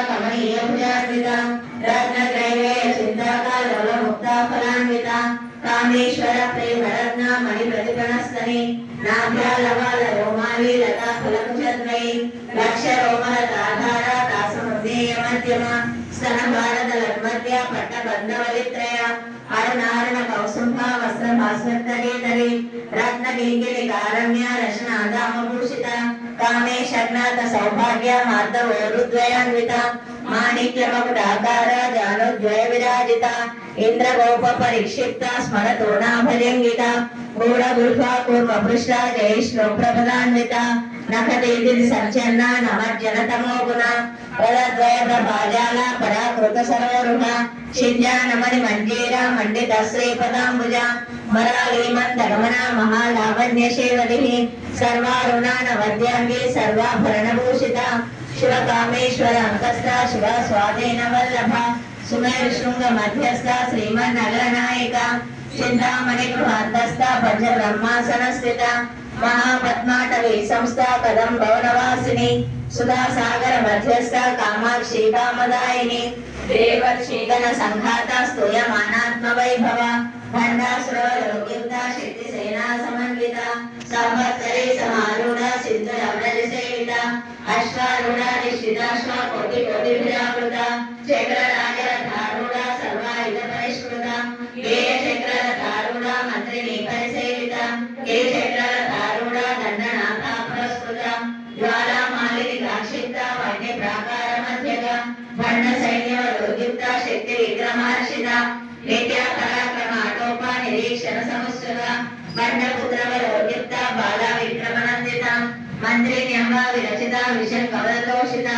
कमनीयभुजान्विता रत्नत्रैवेय चिन्ताकालवमुक्ता फलान्विता कामेश्वर प्रेमरत्न मणिप्रतिपणस्तनि नाभ्यालवाल रोमाली लता फलकुचद्वै लक्ष रोमलताधारा तासमुद्देय मध्यमा स्तन भारत लग्मध्य पट्टबन्धवलित्रय अरुणारुण कौसुम्भा वस्त्र भास्वत्तरेतरे रत्न गिरिगिरि कारण्य रशनादामभूषिता कामे शग्नाथ सौभाग्य मार्दवोरुद्वयान्विता माणिक्य मकुटाकार जानोद्वय विराजिता इंद्रगोप परिक्षिप्ता स्मरतोणाभयंगिता गूढ़गुल्फा कूर्मपृष्ठा जयिष्णु प्रपदान्विता नखदेति संचन्ना नमज्जनतमो गुणा वरद्वय प्रभाजाला पराकृत सरोरुहा शिञ्जानमणि मंजीरा मंडित श्रीपदाम्बुजा मराली मंदगमना महालावण्य शेवलिः सर्वारुणा नवद्यांगी सर्वाभरणभूषिता शिवकामेश्वर अंकस्था शिव स्वाधीन वल्लभा सुमेर शृंग मध्यस्था श्रीमन्नगरनायिका चिंतामणि गृहान्तस्था पंचब्रह्मासन स्थिता महापद्माटवी संस्था कदम भवनवासिनी सुधा सागर मध्यस्था कामाक्षी कामदायिनी देवर्षिगण संघाता स्तूयमानात्म वैभव भंडासुरलोकिता शक्ति सेना समन्विता संवत्सरे समारूढ़ सिंधु अव्रज सेविता अश्वारूढ़ निश्चिताश्व कोटि कोटि विरावृता चक्रराज रथारूढ़ सर्वायुध परिष्कृता केय चक्र रथारूढ़ मंत्रिणी परिसेविता केय चक्र रथारूढ़ दंडनाथा प्रस्तुता ज्वाला मालिनी काक्षिप्ता वन्य प्राकार मध्यगा भंड सैन्य लोकिता शक्ति विक्रमहर्षिता नित्या पराक्रम आटोपा निरीक्षण समुच्चता भंड पुत्र लोकिता बाला विक्रमनंदिता मंत्री न्यंबा विरचिता विषण कवलतोषिता